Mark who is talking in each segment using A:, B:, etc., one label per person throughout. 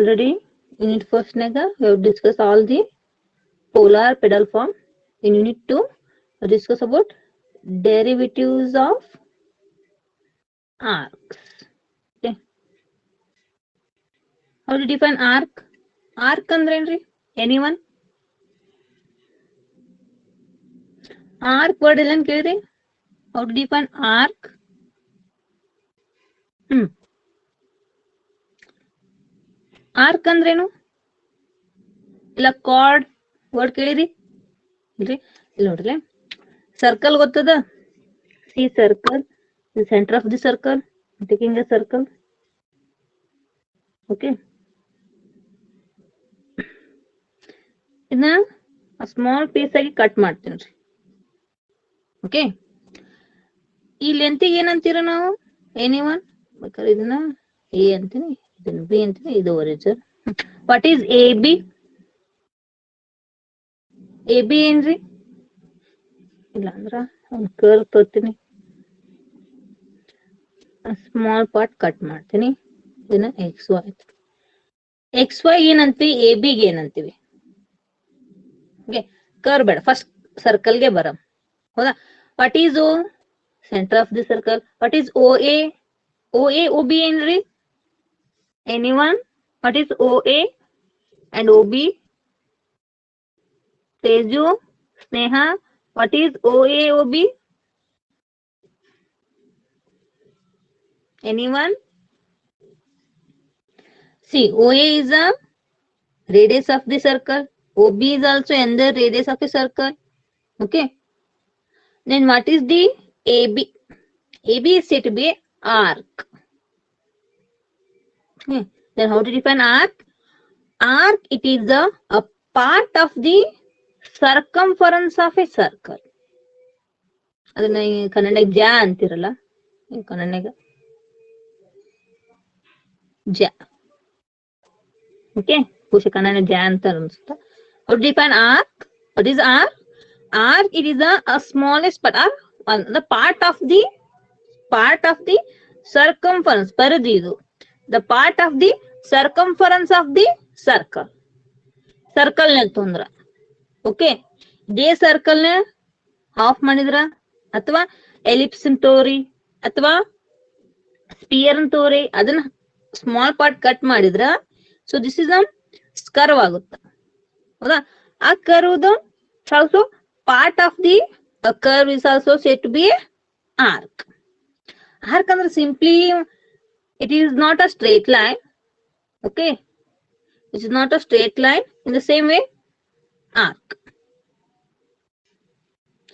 A: already in unit first naga we have discussed all the polar pedal form. In unit 2 we discuss about derivatives of arcs. Okay, how to define arc? Arc ಅಂದ್ರೆ ಏನ್ರಿ? Anyone? Arc word ಎಲ್ಲ ಕೇಳಿರಿ. How to define arc? Arc ಅಂದ್ರೇನು? ಇಲ್ಲ card word ಕೇಳಿರಿ ಇಲ್ರಿ? ಇಲ್ಲ ನೋಡ್ರಿ, ಸರ್ಕಲ್ ಗೊತ್ತದ? C circle, the center of the circle, taking a circle. Okay, ಇದನ್ನ ಸ್ಮಾಲ್ ಪೀಸ್ ಆಗಿ ಕಟ್ ಮಾಡ್ತೀನಿ. ಓಕೆ, ಈ ಲೆಂತಿಗೆ ಏನಂತೀರ ನಾವು? ಎನಿವನ್? ಬೇಕಾದ್ರೆ ಇದನ್ನ ಎ ಅಂತೀನಿ, ಇದನ್ನ ಬಿ ಅಂತೀನಿ, ಇದು origin. What is A B? A B ಏನ್ರಿ? ಇಲ್ಲ ಅಂದ್ರ ಒಂದ್ ಕರ್ವ್ ತೋತೀನಿ, ಸ್ಮಾಲ್ ಪಾರ್ಟ್ ಕಟ್ ಮಾಡ್ತೀನಿ, ಇದನ್ನ ಎಕ್ಸ್ ವೈ. ಎಕ್ಸ್ ವೈ ಏನಂತೀವಿ, ಎ ಬಿಗೆ ಏನಂತೀವಿ? ಕರ್ವ್ ಬೇಡ, ಫಸ್ಟ್ ಸರ್ಕಲ್ ಗೆ ಬರಂ. ಹೌದಾ? What is O? Centre of the circle. What is O A? O A O B ಏನ್ರಿ? Anyone? What is O A and O B? Teju, Sneha, what is OA OB? Anyone? See, OA is a radius of the circle. OB is also another radius of a circle. Okay. Then what is the AB? AB is said to be arc. Okay. Then how to define arc? Arc, it is a part of the circumference of a circle. ಅದನ್ನ ಕನ್ನಡ ಜ ಅಂತಿರಲ್ಲ, ಕನ್ನಡ ಜ. Okay, ಬಹುಶಃ ಕನ್ನಡ ಜ ಅಂತ ಅನ್ಸುತ್ತೆ. How to define arc? What is arc? Arc, it is a smallest part, or the part of the circumference. ಪರಿಧಿ ಇದು. The part of the circumference of the circle. Circle ನ ತೊಂದ್ರ. ಓಕೆ, ಇದೇ ಸರ್ಕಲ್ ನ half ಮಾಡಿದ್ರ, ಅಥವಾ ellipse ತೋರಿ, ಅಥವಾ sphere ತೋರಿ, ಅದನ್ನ ಸ್ಮಾಲ್ ಪಾರ್ಟ್ ಕಟ್ ಮಾಡಿದ್ರ, ಸೊ ದಿಸ್ ಇಸ್ ಕರ್ವ್ ಆಗುತ್ತೆ. ಹೌದಾ? ಆ curve also part of the curve is also said to be arc. Arc ಅಂದ್ರೆ simply it is not a straight line. Okay, it is not a straight line. In the same way arc.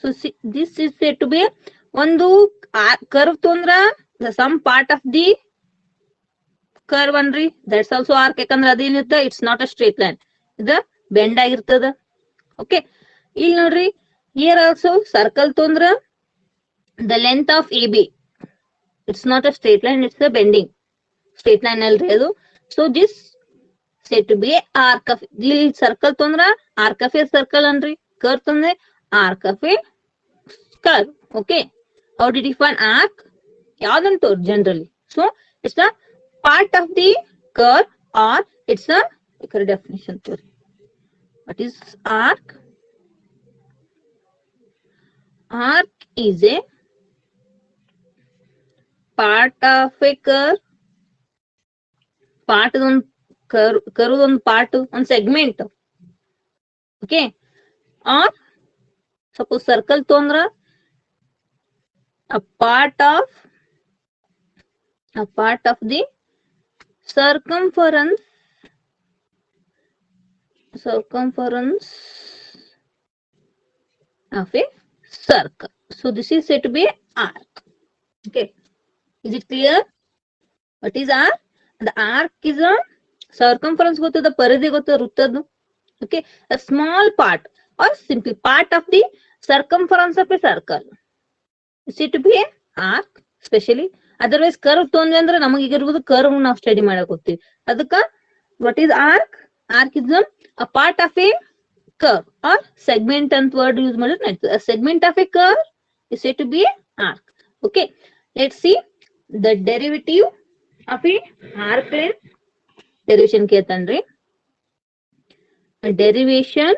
A: So this is said to be ಒಂದು curve ತೊಂದ್ರ some part of the curve ಅನ್ರಿ, that's also arc. ಯಾಕಂದ್ರೆ ಅದೇನಿರುತ್ತೆ, it's not a straight line, ಇದು bend ಆಗಿರ್ತದ. Okay, ಇಲ್ಲಿ ನೋಡ್ರಿ, here also circle ತೊಂದ್ರ the length of A B, it's not a straight line, it's a bending. Straight line ಅಲ್ರಿ ಅದು. So this said to be arc of. ಇಲ್ಲಿ circle ತೊಂದ್ರ arc of a circle ಅನ್ರಿ, curve ತೊಂದ್ರೆ arc of a curve. Okay, how to define arc? ಯಾವ್ದಂತ generally. So it's a part of the curve, or it's a definition. What is arc? Arc is a part of a curve. Part is on curve on part on segment. Okay, or suppose circle ತೊಂದ್ರ a part of the circumference of a circle. So this is said to be arc. Okay, is it clear? What is arc? The arc is a circumference ಗೊತ್ತದ, ಪರಿಧಿ ಗೊತ್ತದ, ವೃತ್ತದ್ದು. Okay, a small part or simply part of the circumference of a circle is it to be an arc. Especially otherwise curve ತೊಂದ್ರೆ ಅಂದ್ರೆ ನಮಗೆ ಈಗ ಇರ್ಬೋದು curve ನಾವು study ಮಾಡಕ್ ಹೋಗ್ತೀವಿ. ಅದಕ್ಕ what is arc? Arc is a part of a curve or segment ಅಂತ ವರ್ಡ್ ಯೂಸ್ ಮಾಡಿದ್ರೆ ನಡೀತದೆ. A segment of a curve is said to be an arc. Okay, let's see the derivative of a arc length. derivation ಕೇಳ್ತಾನ್ರಿ. Derivation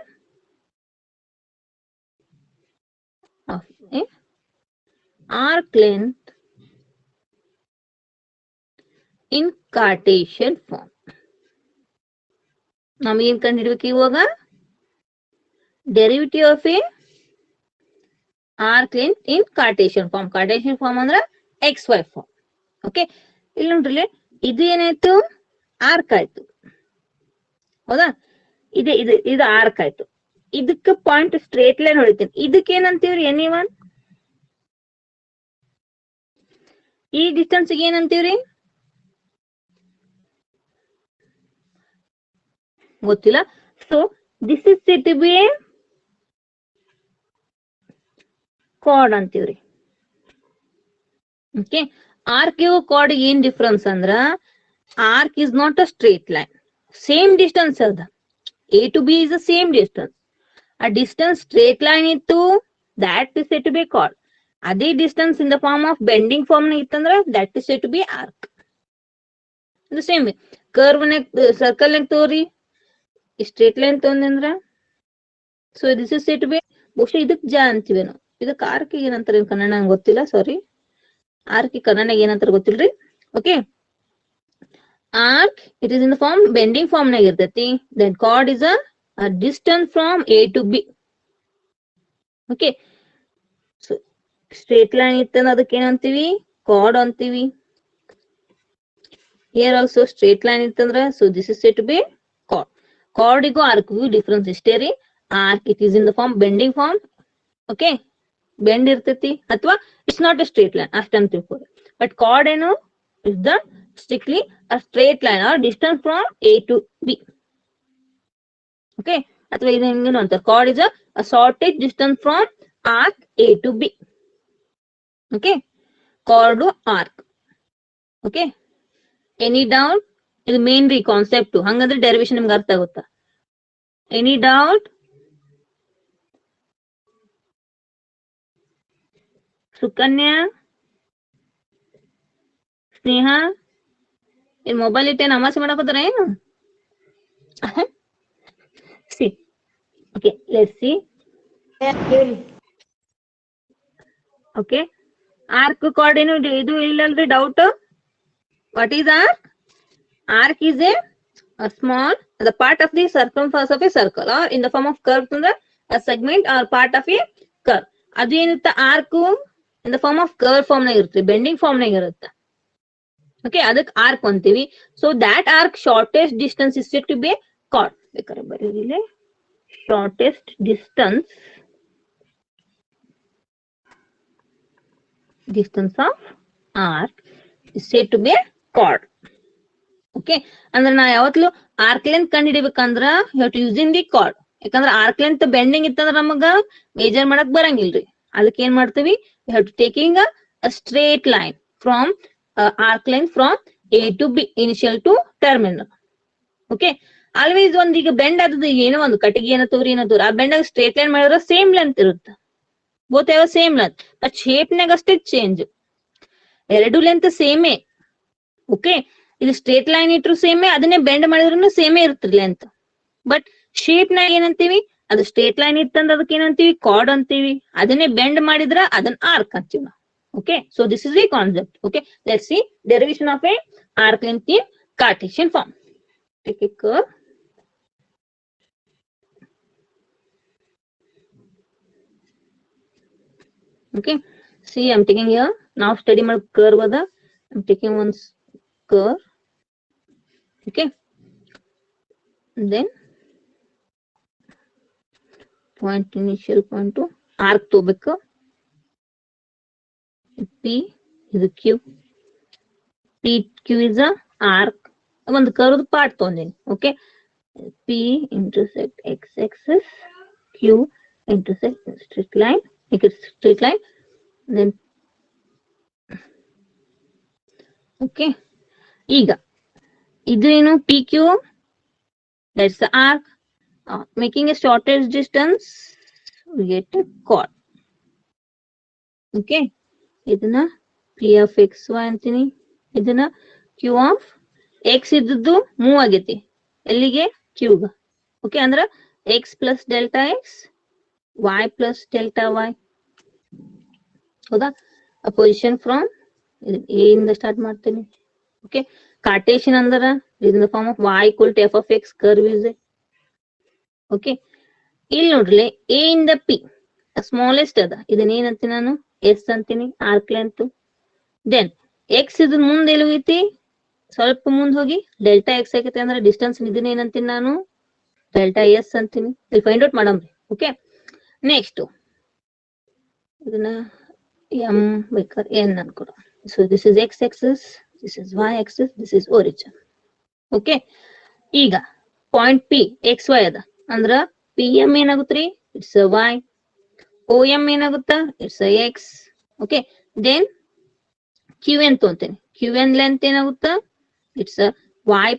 A: of a arc length in Cartesian form. ನಮಗೇನ್ ಕಂಡುಹಿಡಿಬೇಕು ಇವಾಗ? Derivative of a arc length in Cartesian form. Cartesian form ಅಂದ್ರೆ XY form. Okay, ಇಲ್ಲಿ ನೋಡ್ರಿ, ಇದು ಏನಾಯ್ತು? Arc ಆಯ್ತು, ಹೌದಾ? ಇದು ಆರ್ಕ್ ಆಯ್ತು. ಇದಕ್ಕೆ ಪಾಯಿಂಟ್ ಸ್ಟ್ರೇಟ್ ಲೈನ್ ಹೊಡಿತೀನಿ. ಇದಕ್ಕೆ ಏನಂತೀವ್ರಿ? ಎನಿ1. ಈ ಡಿಸ್ಟೆನ್ಸ್ ಏನಂತೀವ್ರಿ? ಗೊತ್ತಿಲ್ಲ. So this is said to be a chord ಅಂತೀವ್ರಿ. ಓಕೆ, ಆರ್ಕ್ ಇವು ಕಾರ್ಡ್ ಏನ್ ಡಿಫ್ರೆನ್ಸ್ ಅಂದ್ರ, arc is not a straight line, same distance ಅದ. A to B is the same distance. A distance straight line ಇತ್ತು, that is said to be chord. ಅದೇ distance in the form of bending form ನ ಇತ್ತಂದ್ರ that is said to be arc. The same way curve ನ circle ನ ತೋರಿ straight line ತಗೊಂಡ್ರ, so this is said to be, ಬಹುಶಃ ಇದಕ್ ಜ ಅಂತೀವಿ ನಾವು. ಇದಕ್ ಆರ್ಕ್ ಏನಂತಾರೆ ಕನ್ನಡ ನಂಗೆ ಗೊತ್ತಿಲ್ಲ, ಸಾರಿ. ಆರ್ಕ್ ಕನ್ನಡ ಏನಂತಾರೆ ಗೊತ್ತಿಲ್ರಿ. Okay, arc, it is in the form bending form na irtati. Then chord is a distance from A to B. Okay, so straight line ittana adak en antivi? Chord antivi. Here also straight line ittandra, so this is said to be chord. Chord igo arc gu difference ishte ರೀ. Arc, it is in the form bending form. Okay, bend irtati athwa it's not a straight line ashtantivu. But chord eno is the strictly a straight line or distance from A to B. Okay, ಅಥವಾ ಇದು ಹೆಂಗೇನು ಅಂತಾರೆ, chord is a shortest distance from arc A to B. Okay, chord arc. Okay, any doubt? ಇದು main ರೀ concept. ಹಂಗಂದ್ರೆ derivation ನಿಮ್ಗೆ ಅರ್ಥ ಆಗುತ್ತಾ? Any doubt? Sukanya, Sneha, ಇನ್ ಮೊಬೈಲ್ ಇಟ್ಟೇನು ಅಮಾಸೆ ಮಾಡಕೋತಾರ ಏನು? See, okay, let's see. Okay, arc chord ಏನು ಇದು ಇಲ್ಲಲ್ರಿ doubt? What is arc? Arc is a small, the part of the circumference of a circle or in the form of curve ಅಂದ್ರೆ a segment or part of a curve. ಅದು ಏನಿರುತ್ತೆ arc in the form of curve form ನಾಗ ಇರುತ್ತೆ, bending form ನಾಗ ಇರುತ್ತೆ. Okay, ಅದಕ್ಕೆ arc ಅಂತೀವಿ. So that arc shortest distance is to be chord. ಬೇಕಾದ್ರೆ ಬರೀಲಿ, shortest distance of arc is said to be chord. Okay, ಅಂದ್ರೆ ನಾ ಯಾವತ್ಲು ಆರ್ಕ್ ಲೆಂತ್ ಕಂಡು ಹಿಡಿಬೇಕಂದ್ರ ಯೂಸಿಂಗ್ ದಿ chord. ಯಾಕಂದ್ರೆ ಆರ್ಕ್ ಲೆಂತ್ ಬೆಂಡಿಂಗ್ ಇತ್ತಂದ್ರ ನಮಗ ಮೇಜರ್ ಮಾಡಕ್ ಬರಂಗಿಲ್ರಿ. ಅದಕ್ಕೆ ಏನ್ ಮಾಡ್ತೀವಿ, we have to taking a straight line from arc length from A to B, initial to terminal. Okay, always ಒಂದ್ ಈಗ ಬೆಂಡ್ ಆದದ ಏನೋ ಒಂದು ಕಟ್ಟಿಗೆ ಏನೋ ತೋರಿ ಏನೋ ತೋರಿ ಆ ಬೆಂಡ್ ಸ್ಟ್ರೇಟ್ ಲೈನ್ ಮಾಡಿದ್ರೆ ಸೇಮ್ ಲೆಂತ್ ಇರುತ್ತೆ, ಬೋತ್ ಯಾವ ಸೇಮ್ ಲೆಂತ್, ಬಟ್ ಶೇಪ್ ನಾಗ ಅಷ್ಟೇ ಚೇಂಜ್. ಎರಡು ಲೆಂತ್ ಸೇಮೇ. ಓಕೆ, ಇದು ಸ್ಟ್ರೇಟ್ ಲೈನ್ ಇಟ್ರು ಸೇಮೇ, ಅದನ್ನೇ ಬೆಂಡ್ ಮಾಡಿದ್ರು ಸೇಮೇ ಇರುತ್ತೆ ಲೆಂತ್. ಬಟ್ ಶೇಪ್ ನಾಗ ಏನಂತೀವಿ, ಅದು ಸ್ಟ್ರೇಟ್ ಲೈನ್ ಇತ್ತಂದ್ರೆ ಅದಕ್ಕೆ ಏನಂತೀವಿ, chord ಅಂತೀವಿ. ಅದನ್ನೇ ಬೆಂಡ್ ಮಾಡಿದ್ರ ಅದನ್ನ ಆರ್ಕ್ ಅಂತೀವಿ ನಾವು. Okay, so this is the concept. Okay, let's see derivation of a arc length in Cartesian form. Take a curve. Okay, see, I'm taking here now study my curve ada. I'm taking one curve. Okay, and then point, initial point to arc ತಗೋಬೇಕು. P is a Q. PQ is a arc. ಒಂದು curve part ತಗೊಂಡಿನಿ. Okay, P intersect X axis, Q intersect straight line, make it straight line. Then okay, ಈಗ ಇದು ಏನು PQ, that's the arc. Making a shortest distance, we get a chord. Okay, ಇದನ್ನ P of XY ಅಂತೀನಿ, ಇದನ್ನ Q of x ಇದ್ದದ್ದು move ಆಗೈತಿ ಎಲ್ಲಿಗೆ ಕ್ಯೂಗ. ಓಕೆ ಅಂದ್ರ x plus delta X Y plus delta y. ಹೌದಾ? ಪೊಸಿಷನ್ ಫ್ರಮ್ ಎ ಇಂದ ಸ್ಟಾರ್ಟ್ ಮಾಡ್ತೀನಿ. ಓಕೆ ಕಾರ್ಟೇಶಿಯನ್ ಅಂದ್ರ in the form of y equal to f of x curve ಇದೆ. ಓಕೆ ಇಲ್ಲಿ ನೋಡ್ರಿ ಎ ಇಂದ ಪಿ ಸ್ಮಾಲೆಸ್ಟ್ ಅದ, ಇದನ್ನ ಏನಂತೀನಿ ನಾನು ಎಸ್ ಅಂತೀನಿ, ಆರ್ಕ್ ಲೆಂತ್. ದೆನ್ ಎಕ್ಸ್ ಇದನ್ ಮುಂದೆ ಎಲ್ಲಿ ಹೋಗೈತಿ, ಸ್ವಲ್ಪ ಮುಂದೆ ಹೋಗಿ ಡೆಲ್ಟಾ ಎಕ್ಸ್ ಆಗೈತಿ ಅಂದ್ರೆ ಡಿಸ್ಟೆನ್ಸ್ ಇದನ್ನ ಏನಂತೀನಿ ನಾನು ಡೆಲ್ಟಾ ಎಸ್ ಅಂತೀನಿ. ಇಲ್ಲಿ ಫೈಂಡ್ ಔಟ್ ಮಾಡಮ್ರಿ. ಓಕೆ ನೆಕ್ಸ್ಟ್ ಇದನ್ನ ಎಂ ಬೇಕಾದ್ರೆ ಎನ್ ಅನ್ಕೊಡ. So this is X axis, this is Y axis, this is origin. Okay ಈಗ ಪಾಯಿಂಟ್ ಪಿ ಎಕ್ಸ್ ವೈ ಅದ ಅಂದ್ರ ಪಿ ಎಂ ಏನಾಗುತ್ತ್ರಿ, ಇಟ್ಸ್ ವೈ. ಓ ಎಂ ಏನಾಗುತ್ತ, it's X. Okay then Q N ತೊಂತೇನೆ, Q N length ಏನಾಗುತ್ತ, it's Y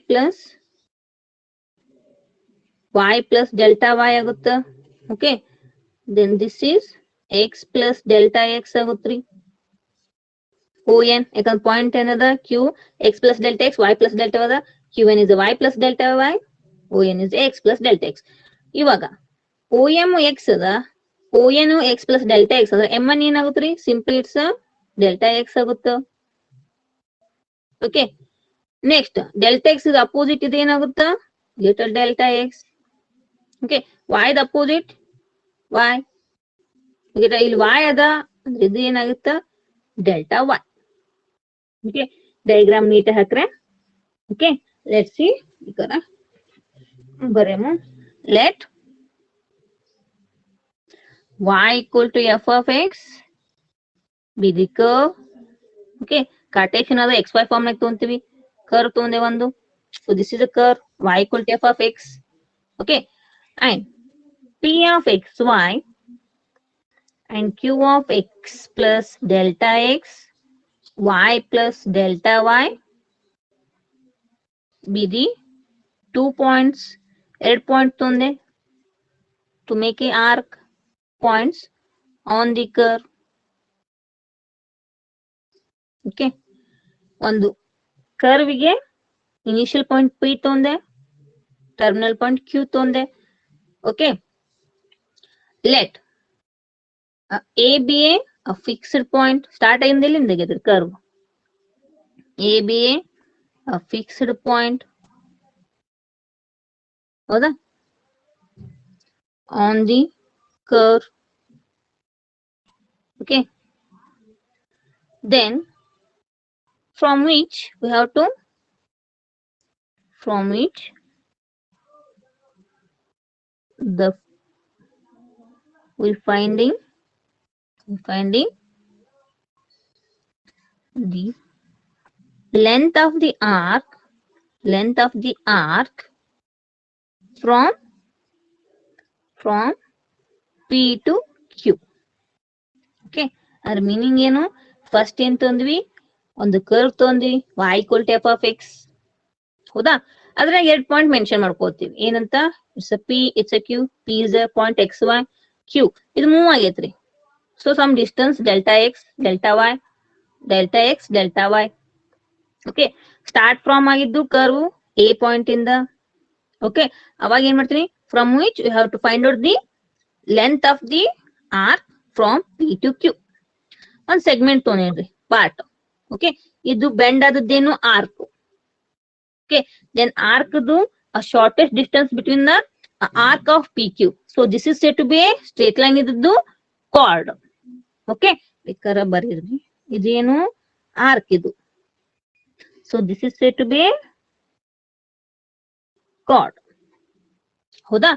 A: plus delta Y ಆಗುತ್ತ. Okay then this is X plus delta X ಆಗುತ್ತ್ರಿ. O N ಯಾಕಂದ್ರೆ point ಏನದ Q X plus delta X Y plus delta ಅದ, Q N is Y plus delta Y, O N is X plus delta X. ಇವಾಗ O M X ಅದ, O N X plus delta X ಅಂದ್ರೆ M N ಏನಾಗುತ್ತ್ರಿ, simple it's delta X ಆಗುತ್ತ. Okay next delta X ಇದು opposite ಇದು ಏನಾಗುತ್ತ, little delta X. Okay Y the opposite Y. ಇಲ್ಲಿ Y ಅದ ಅಂದ್ರೆ ಇದು ಏನಾಗುತ್ತ delta y. Okay diagram neat ಹಾಕ್ರೆ. ಓಕೆ ಲೆಟ್ಸ್ ಸಿ ಈಗ ಬರೇಮು. Let y equal to f of x be the curve. Okay Cartesian ಅದ xy ಫಾರ್ಮ್ ನಾಗ ತಗೊಂತೀವಿ, ಕರ್ವ್ ತಗೊಂಡೆ ಒಂದು. So this is a curve y equal to f of x. Okay and p of xy and q of x plus delta x y plus delta y be the 2 points, 2 point ತಗೊಂಡೆ to make a arc points on the curve. Okay ಒಂದು ಕರ್ವಿಗೆ initial point P ತೊಂದೆ, terminal point Q ತೊಂದೆ. Okay let A B a fixed point start ಆಗಿಂದ ಎಲ್ಲಿಂದ ತೆಗೆದ್ರಿ curve, A B a fixed point. ಹೌದಾ on the curve. Okay then from which we have to we finding the length of the arc from P to Q. Okay ಅದ್ರ meaning ಏನು, first ಏನ್ ತಂದ್ವಿ, ಒಂದು curve ತಂದ್ವಿ y equal to f of x. ಹೌದಾ ಅದ್ರಾಗ 2 point mention ಮಾಡ್ಕೋತೀವಿ ಏನಂತ, it's a P, it's a Q. P is a point x Y, Q ಇದು move ಆಗೈತ್ರಿ. So some distance delta x delta y, delta x delta y. Okay start from ಆಗಿದ್ದು curve A point ಇಂದ. Okay ಅವಾಗ ಏನ್ ಮಾಡ್ತೀನಿ, from which you have to find out the length of the arc from P to Q. ಒಂದ್ segment ತೊಗೊಂಡ್ರಿ part. Okay ಇದು bend ಆದದ್ದೇನು arc. Okay then arc shortest distance between the arc of P Q. So this is said to be a straight line ಇದ್ದದ್ದು chord. Okay ಬೇಕಾದ್ರೆ ಬರೀರಿ, ಇದೇನು arc ಇದು. So this is said to be a chord. ಹೌದಾ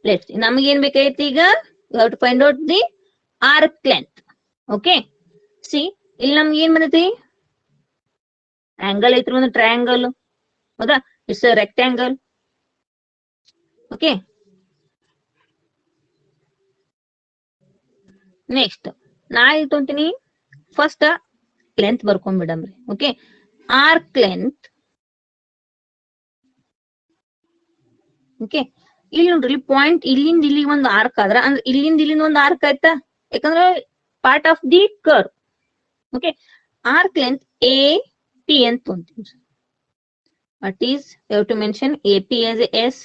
A: let's ನಮಗೆ ಏನ್ ಬೇಕಾಯ್ತು ಈಗ, you have to find out the arc length. Okay see ಇಲ್ಲಿ ನಮ್ಗೆ ಏನ್ ಬಂದೈತಿ, ಆಂಗಲ್ ಐತ್ರಿ ಒಂದು ಟ್ರಯಾಂಗಲ್. ಹೌದಾ it's a rectangle. Okay next ನಾ ಇಲ್ಲಿ ತೊಂತೀನಿ, first length ಬರ್ಕೊಂಡ್ಬಿಡಮ್ರಿ. Okay arc length. Okay ಇಲ್ಲಿ ನೋಡ್ರಿ ಪಾಯಿಂಟ್ ಇಲ್ಲಿಂದ ಇಲ್ಲಿ ಒಂದು ಆರ್ಕ್ ಆದ್ರ ಅಂದ್ರೆ ಇಲ್ಲಿಂದ ಒಂದು ಆರ್ಕ್ ಆಯ್ತಾ, ಯಾಕಂದ್ರೆ part of the curve. Okay arc length A P ಅಂತ ತೊಂತೀನಿ. What is, we have to mention AP as a S.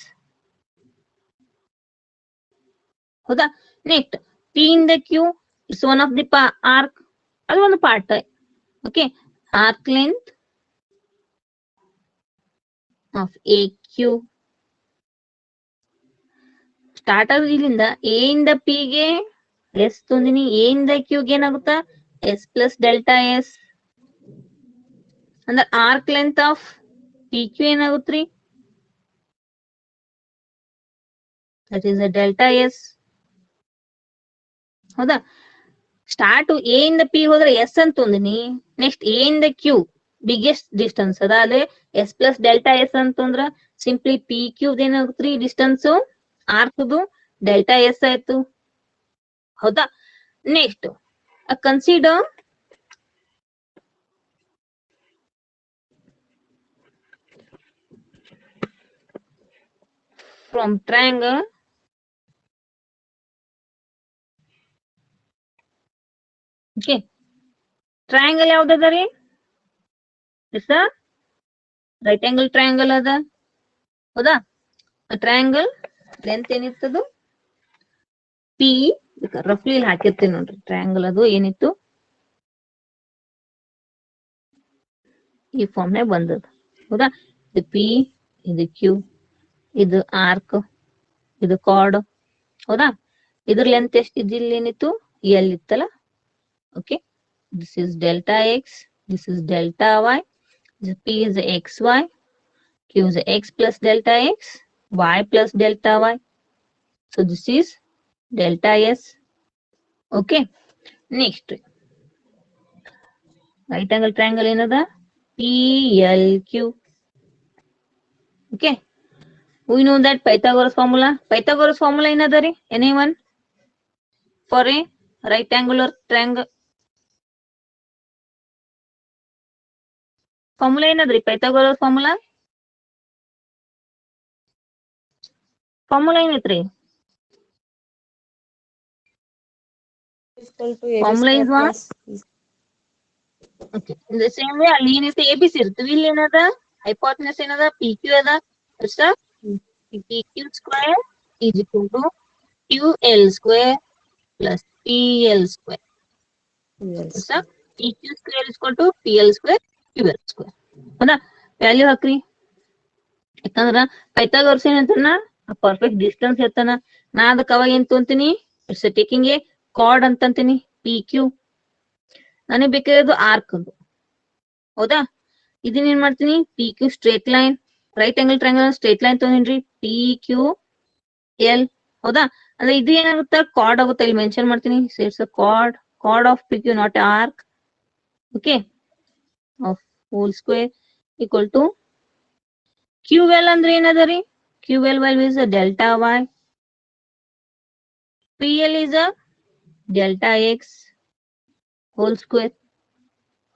A: ಹೌದಾ? Next, P in the Q, it's one of the arc. ಅದು ಒಂದು part. Okay, arc length of AQ. Start ಆಗೋದು ಇಲ್ಲಿಂದ A ಇಂದ P ಗೆ S ತೊಂದಿನಿ, A ಇಂದ Q ಗೆ ಏನಾಗುತ್ತಾ ಎಸ್ ಪ್ಲಸ್ ಡೆಲ್ಟಾ ಎಸ್. ಅಂದ್ರೆ arc length of P Q ಏನಾಗುತ್ತ್ರಿ, that is a delta S. ಹೌದಾ? ಸ್ಟಾರ್ಟ್ ಎ ಇಂದ ಪಿ ಹೋದ್ರೆ ಎಸ್ ಅಂತ ತೊಂದಿನಿ. ನೆಕ್ಸ್ಟ್ ಎ ಇಂದ ಕ್ಯೂ ಬಿಗ್ಗೆಸ್ಟ್ ಡಿಸ್ಟೆನ್ಸ್ ಅದ, ಅದೇ ಎಸ್ ಪ್ಲಸ್ ಡೆಲ್ಟಾ ಎಸ್ ಅಂತಂದ್ರ ಸಿಂಪ್ಲಿ ಪಿ ಕ್ಯೂದ್ ಏನಾಗುತ್ತ್ರಿ ಡಿಸ್ಟೆನ್ಸ್ ಆರ್ಕ್ದು ಡೆಲ್ಟಾ ಎಸ್ ಆಯ್ತು. ಹೌದಾ? Next consider from triangle okay. Triangle ಯಾವ್ದದ ರೀ? It's a right angle triangle ಅದ. ಹೌದಾ? ಟ್ರಯಾಂಗಲ್ ಲೆಂತ್ ಏನಿತ್ತದು ಪಿ, ರಫ್ಲಿ ಇಲ್ಲಿ ಹಾಕಿರ್ತೀನಿ ನೋಡ್ರಿ. ಟ್ರಯಾಂಗಲ್ ಅದು ಏನಿತ್ತು ಈ ಫಾರ್ಮ್ ನಾಗ ಬಂದದ. ಹೌದಾ? ಇದು ಪಿ, ಇದು ಕ್ಯೂ, ಇದು ಆರ್ಕ್, ಇದು ಕಾರ್ಡ್. ಹೌದಾ? ಇದ್ರ ಲೆಂತ್ ಎಷ್ಟು ಇದಿಲ್ಲ ಏನಿತ್ತು ಎಲ್ ಇತ್ತಲ್ಲ. Okay, this is delta X, this is delta Y, P is X Y, Q is X plus delta X, Y plus delta Y. So this is delta S. Okay, next right angle triangle ಏನದ P L Q. Okay, we know that Pythagoras formula. Pythagoras formula ಏನದ ರೀ? anyone for a right angular triangle? Formula ಏನದ್ರಿ Pythagoras formula? Formula ಏನೈತ್ರಿ? Formula is what? Okay, in the same way ಅಲ್ಲಿ ಏನೈತೆ ABC ಇರ್ತದೆ. ಇಲ್ಲಿ ಏನದ ಹೈಪೋಟೆನಸ್ ಏನದ ಪಿ ಕ್ಯೂ ಅದ. P Q square is equal to Q L square plus P L square. P Q square is equal to P L square Q L square. ಹೌದಾ? Value ಹಾಕ್ರಿ. ಯಾಕಂದ್ರ ಪೈಥಾಗೋರಸ್ ಏನಂತಾನ ಪರ್ಫೆಕ್ಟ್ ಡಿಸ್ಟೆನ್ಸ್ ಇರ್ತಾನ. ನಾ ಅದಕ್ಕೆ ಅವಾಗ ಏನ್ ತೊಂತೀನಿ, ಇಟ್ಸ್ ಟೇಕಿಂಗ್ ಎ ಕಾರ್ಡ್ ಅಂತಂತೀನಿ ಪಿ ಕ್ಯೂ. ನನಗೆ ಬೇಕಾಗಿರೋದು ಆರ್ಕ್ ಅದು. ಹೌದಾ? ಇದನ್ನ ಏನ್ ಮಾಡ್ತೀನಿ, P Q straight line, right angle triangle straight line ತಗೊಂಡ್ರಿ ಪಿ ಕ್ಯೂ ಎಲ್. ಹೌದಾ? ಅಂದ್ರೆ ಇದು ಏನಾಗುತ್ತಾ ಕಾರ್ಡ್ ಆಗುತ್ತೆ. ಇಲ್ಲಿ ಮೆನ್ಷನ್ ಮಾಡ್ತೀನಿ, it's a chord, chord of P Q not arc. Okay, of whole square equal to Q L ಅಂದ್ರೆ ಏನದ ರೀ? Q L value is delta Y, P L is delta X whole square.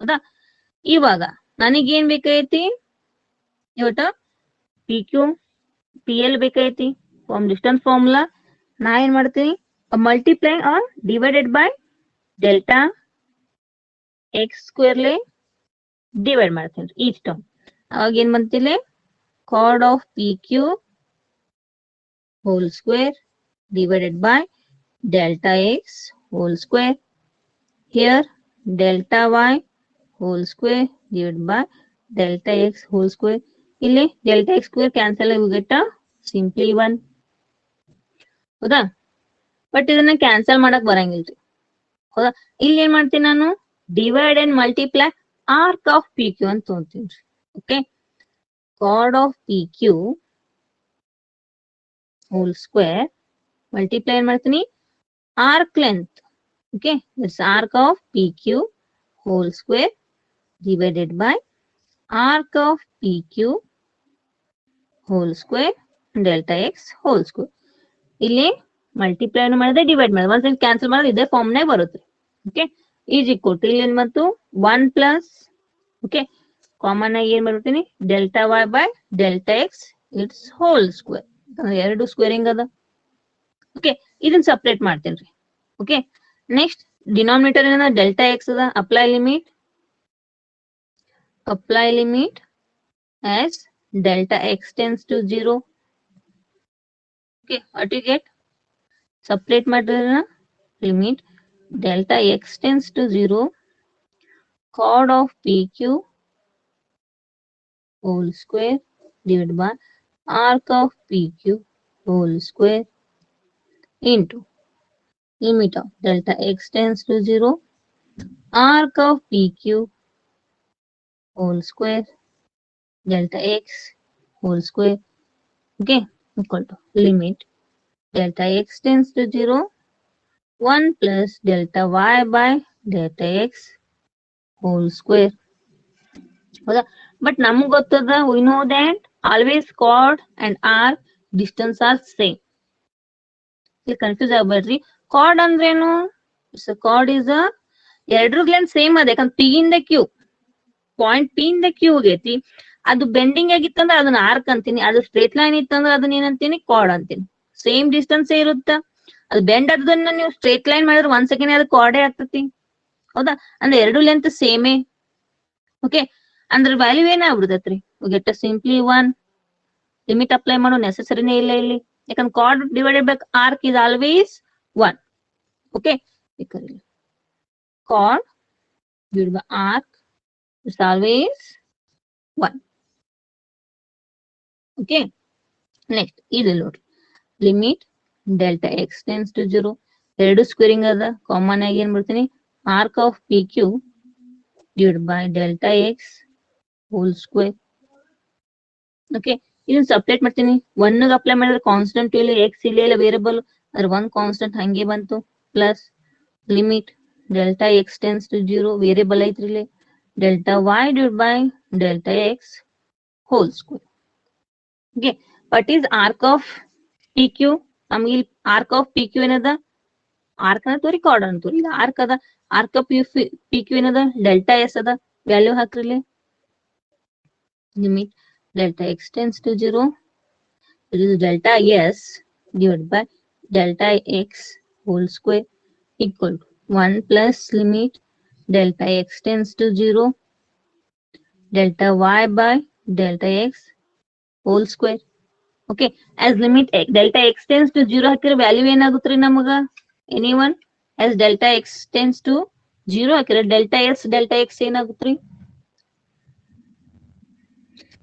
A: ಹೌದಾ? ಇವಾಗ ನನಗೇನ್ ಬೇಕಾಗೈತಿ, ಇವತ್ತ P Q P L ಬೇಕಾಗೈತಿ from distance formula. ನಾ ಏನ್ ಮಾಡ್ತೀನಿ, multiply or divided by delta X ಸ್ಕ್ವೇರ್ಲೆ ಡಿವೈಡ್ ಮಾಡ್ತೀನಿ ಈಚ್ ಟರ್ಮ್. ಅವಾಗ ಏನ್ ಬಂತಿಲ್ಲ, chord of P Q whole square divided by delta x whole square. Here delta y whole square divided by delta x whole square. ಇಲ್ಲಿ delta x square cancel ಆಗಿ get simply 1. ಹೌದಾ? But ಇದನ್ನ cancel ಮಾಡಕ್ ಬರಂಗಿಲ್ರಿ. ಹೌದಾ? ಇಲ್ಲಿ ಏನ್ ಮಾಡ್ತೀನಿ ನಾನು, divide and multiply arc of P Q ಅಂತ ತಗೊಂತೀನಿ. Okay, chord of P Q whole square multiply ಏನ್ ಮಾಡ್ತೀನಿ, arc length. Okay, this arc of P Q whole square divided by arc of P Q whole square delta X whole square. ಇಲ್ಲಿ multiply ಮಾಡಿದ್ರೆ divide ಮಾಡಿದ್ರೆ ಒಂದ್ಸಲ cancel ಮಾಡಿದ್ರೆ ಇದೇ form ನಾಗ ಬರುತ್ತೆ. ಓಕೆ, ಈಸ್ ಈಕ್ವಲ್ ಟು ಇಲ್ಲಿ ಏನ್ ಬಂತು 1 ಪ್ಲಸ್, ಓಕೆ ಕಾಮನ್ ಆಗಿ ಏನ್ ಮಾಡ್ಬಿಡ್ತೀನಿ, delta y by delta x it's whole square. ಎರಡು ಸ್ಕ್ವೇರಿಂಗ್ ಅದ. ಓಕೆ, ಇದನ್ನ ಸಪ್ರೇಟ್ ಮಾಡ್ತೇನ್ರಿ. ಓಕೆ, ನೆಕ್ಸ್ಟ್ ಡಿನಾಮಿನೇಟರ್ ಏನ ಡೆಲ್ಟಾ ಎಕ್ಸ್ ಅದ. Apply limit as delta x tends to 0. Okay, what you get? Separate material limit delta x tends to 0, chord of PQ whole square divided by arc of PQ whole square into limit of delta x tends to 0, arc of PQ whole square delta x whole square, okay, equal to limit delta x tends to 0, 1 plus delta y by delta x whole square. But ನಮಗೆ ಗೊತ್ತದ, we know that always chord and arc distance are same. ಇಲ್ಲಿ confuse ಆಗ್ಬೇಡ್ರಿ. chord ಅಂದ್ರೇನು? chord is a ಎರಡರ length same ಅದ, ಯಾಕಂದ್ರೆ P ಇಂದ Q, point P ಇಂದ Q ಆಗೈತಿ. ಅದು ಬೆಂಡಿಂಗ್ ಆಗಿತ್ತಂದ್ರೆ ಅದನ್ನ ಆರ್ಕ್ ಅಂತೀನಿ, ಅದು ಸ್ಟ್ರೇಟ್ ಲೈನ್ ಇತ್ತಂದ್ರೆ ಅದನ್ನ ಏನಂತೀನಿ? ಕಾರ್ಡ್ ಅಂತೀನಿ. ಸೇಮ್ ಡಿಸ್ಟೆನ್ಸ್ ಇರುತ್ತ. ಅದು ಬೆಂಡ್ ಅದನ್ನ ನೀವು ಸ್ಟ್ರೇಟ್ ಲೈನ್ ಮಾಡಿದ್ರೆ 1 ಸೆಕೆಂಡ್ ಅದು ಕಾರ್ಡೇ ಆಗ್ತತಿ. ಹೌದಾ? ಅಂದ್ರೆ ಎರಡು ಲೆಂತ್ ಸೇಮೇ. ಓಕೆ, ಅಂದ್ರೆ ವ್ಯಾಲ್ಯೂ ಏನಾಗ್ಬಿಡ್ತೈತ್ರಿ? Get simply 1. ಲಿಮಿಟ್ ಅಪ್ಲೈ ಮಾಡೋ ನೆಸೆಸರಿನೇ ಇಲ್ಲ ಇಲ್ಲಿ, ಯಾಕಂದ್ರೆ chord divided by arc is always 1. Okay, chord divided by arc is always 1. Okay, next ಇದು ನೋಡ್ರಿ, limit delta x tends to 0, ಎರಡು ಸ್ಕ್ವೇರಿಂಗ್ ಅದ, ಕಾಮನ್ ಆಗಿ ಏನ್ ಬರ್ತೀನಿ? Arc of P Q divide by delta X whole square. Okay, ಇದನ್ನ separate ಮಾಡ್ತೀನಿ. 1 apply ಮಾಡಿದ್ರೆ ಕಾನ್ಸ್ಟೆಂಟ್ ಇಲ್ಲ, ಎಕ್ಸ್ ಇಲ್ಲ ವೇರಿಯಬಲ್, ಅದ್ರ 1 ಕಾನ್ಸ್ಟೆಂಟ್ ಹಂಗೆ ಬಂತು, plus limit delta x tends to 0, variable ಐತ್ರಿಲಿ, delta y divided by delta x whole square. Okay, what is arc of PQ? ನಮಗೆ ಇಲ್ಲಿ arc of PQ ಏನದ? arc ಅನ್ನ ತೋರಿ, chord ಅನ್ನ ತೋರಿ. ಇದು arc ಅದ, arc of PQ ಏನದ? delta s ಅದ, ವ್ಯಾಲ್ಯೂ ಹಾಕ್ರಿಲಿ. Limit delta x tends to 0, it is delta s divided by delta x whole square equal to 1 plus limit delta x tends to 0, delta y by delta x whole square. Okay, as limit delta x tends to 0 ಹಾಕಿದ್ರೆ value ಏನಾಗುತ್ತ್ರಿ ನಮಗ? Anyone? as delta x tends to 0 ಹಾಕಿದ್ರೆ delta x ಏನಾಗುತ್ತ್ರಿ?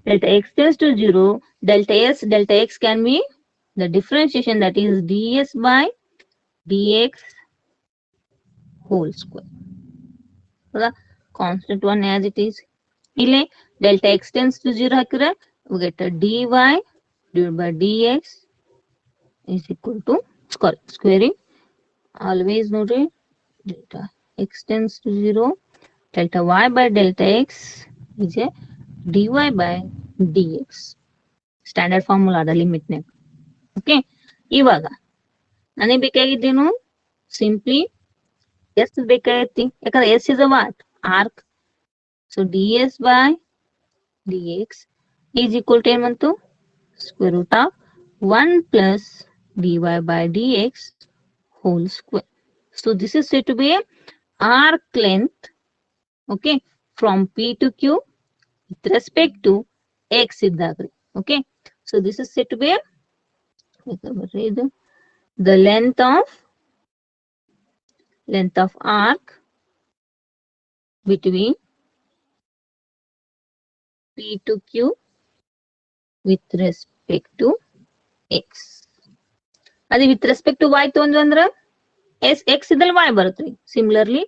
A: delta x tends to 0, delta x can be the differentiation, that is ds by dx whole square. The constant one as it is. Ile delta x tends to 0 hakira, we get a dy divided by dx is equal to squaring. Always note delta x tends to 0, delta y by delta x is a dy by dx. Standard formula the limit name. Okay, ಇವಾಗ ನನಗೆ ಬೇಕಾಗಿದ್ದೇನು? Simply S ಬೇಕಾಗೈತಿ, ಯಾಕಂದ್ರೆ S is a what? Arc. So ds by dx is equal to ಏನ್ ಬಂತು? square root of 1 plus dy by dx whole square. So this is said to be a arc length, okay, from P to Q with respect to x ಇದ್ದಾಗ್ರಿ. Okay, so this is said to be the length of arc between P to Q with respect to x. ಅದೇ with respect to y ತೊಂದ್ರೆ ಅಂದ್ರ x ಇದ್ದಲ್ಲಿ y ಬರುತ್ತ್ರಿ. Similarly